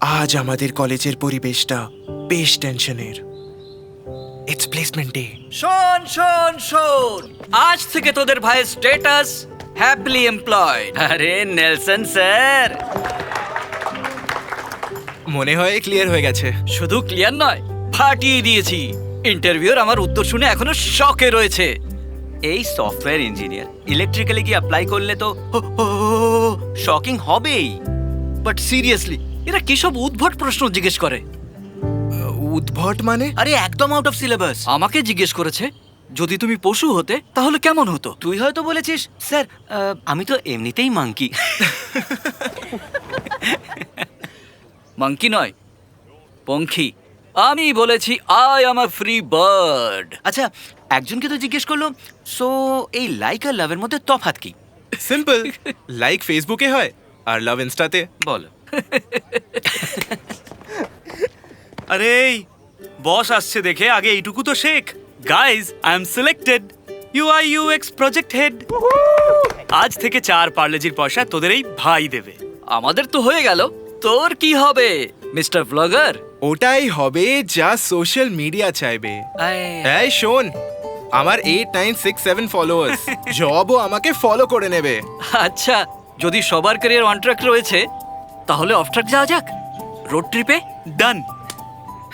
আজ আমাদের কলেজের পরিবেশটা বেশ টেনশনের। It's placement day. শোন শোন শোন, আজ থেকে তোদের ভাইয়ের স্ট্যাটাস হ্যাপিলি এমপ্লয়েড। আরে নেলসন স্যার, মনে হয় ক্লিয়ার হয়ে গেছে। শুধু ক্লিয়ার নয়, ফাটিয়ে দিয়েছি। ইন্টারভিউর আমার উত্তর শুনে এখনো শকে রয়েছে। এই সফটওয়্যার ইঞ্জিনিয়ার ইলেকট্রিক্যালে গিয়ে অ্যাপ্লাই করলে তো শকিং হবেই। বাট সিরিয়াসলি, এরা কি সব উদ্ভট প্রশ্ন জিজ্ঞেস করে। উদ্ভট মানে? আরে একদম আউট অফ সিলেবাস। আমাকে জিজ্ঞেস করেছে, যদি তুমি পশু হতে তাহলে কেমন হতো? তুই হয়তো বলেছিস, স্যার আমি তো এমনিতেই মাংকি। মাংকি নয়, পঙ্খী। আমি বলেছি I am a free bird. আচ্ছা, একজনকে তো জিজ্ঞেস করলো, সো এই লাইক আর লাভের মধ্যে তফাৎ কি? সিম্পল, লাইক ফেসবুকে হয় আর লাভ ইনস্টাতে। বলো। আরে বস আসছে দেখে আগে এইটুকু তো Sheikh. Guys, I am selected UI UX project head. আজ থেকে 4 পার্লেজির পয়সা তোদের এই ভাই দেবে। আমাদের তো হয়ে গেল, তোর কি হবে মিস্টার ব্লগার? ওটাই হবে যা সোশ্যাল মিডিয়া চাইবে। এই শোন, আমার 8967 ফলোয়ার্স, জবও আমাকে ফলো করে নেবে। আচ্ছা, যদি সবার ক্যারিয়ার অন ট্র্যাক রয়েছে, তাহলে অফ ট্র্যাক যাওয়া যাক, রোড ট্রিপে। ডান।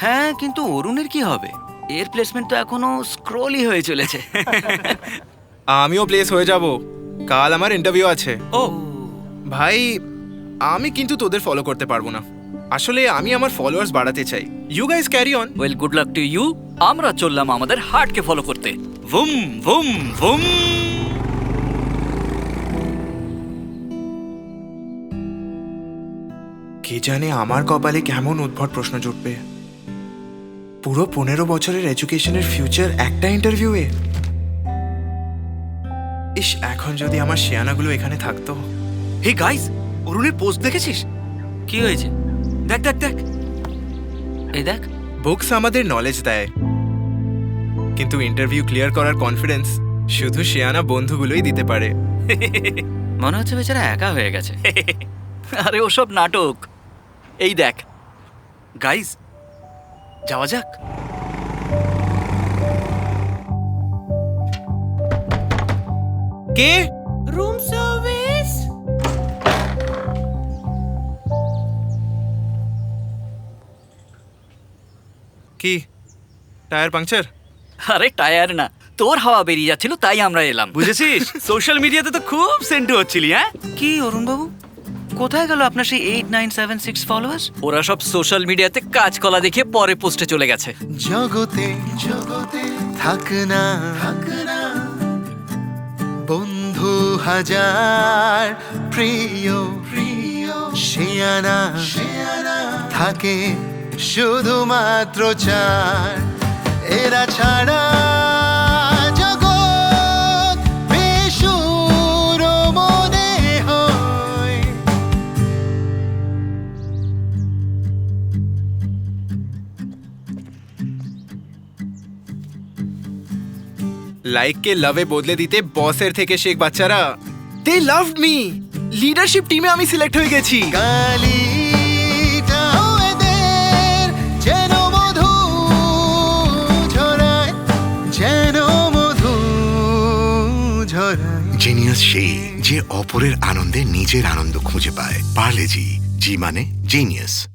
হ্যাঁ, কিন্তু অরুণের কি হবে? এর প্লেসমেন্ট তো এখনো স্ক্রলই হয়ে চলেছে। আমিও প্লেস হয়ে যাব, কাল আমার ইন্টারভিউ আছে। ও ভাই, আমি কিন্তু তোদের ফলো করতে পারবো না। আসলে আমি আমার ফলোয়ার্স বাড়াতে চাই। You guys carry on. Well, good luck to you. আমরা চললাম আমাদের হার্টকে ফলো করতে। ভুম ভুম ভুম। কে জানে আমার কপালে কেমন উদ্ভট প্রশ্ন জুটবে। পুরো 15 বছরের এডুকেশনের ফিউচার একটা ইন্টারভিউয়ে। ইস, এখন যদি আমার শিয়ানাগুলো এখানে থাকতো। হে গাইজ, অরুণের পোস্ট দেখেছিস? কি হয়েছে? দেখ দেখ দেখ। এই দেখ। বুকস আমাদের নলেজ দেয়, কিন্তু ইন্টারভিউ ক্লিয়ার করার কনফিডেন্স শুধু শিয়ানা বন্ধুগুলোই দিতে পারে। মনে হচ্ছে বেচারা একা হয়ে গেছে। আরে ওসব নাটক। এই দেখ, গাইজ, যাওয়া যাক। কে? Room service. কি টায়ার পাংচার? আরে টায়ার না, তোর হাওয়া বেরিয়ে যাচ্ছিল তাই আমরা এলাম। বুঝেছিস, সোশ্যাল মিডিয়াতে তো খুব সেন্টু হচ্ছিলি। হ্যাঁ, কি অরুণ বাবু, কোথায় গেল আপনার সেই 8976 ফলোয়ার্স? ওরা সব সোশ্যাল মিডিয়াতে কাজকলা দেখে পরে পোস্টে চলে গেছে। জগতে জগতে থাকনা থাকনা বন্ধু হাজার, প্রিয় প্রিয় শিয়ানা শিয়ানা থাকে শুধুমাত্র 4। এরা ছাড়া জগৎ বেসুর মনে হয়। লাইককে লাভে বদলে দিতে বসের থেকে শেখ বাচ্চারা। দে লাভড মি। লিডারশিপ টিমে আমি সিলেক্ট হয়ে গেছি। কালিটাও এদের যেন মধু ঝরায়, যেন মধু ঝরায়। জিনিয়াস সেই যে অপরের আনন্দে নিজের আনন্দ খুঁজে পায়। পার্লেজি, জি মানে জিনিয়াস।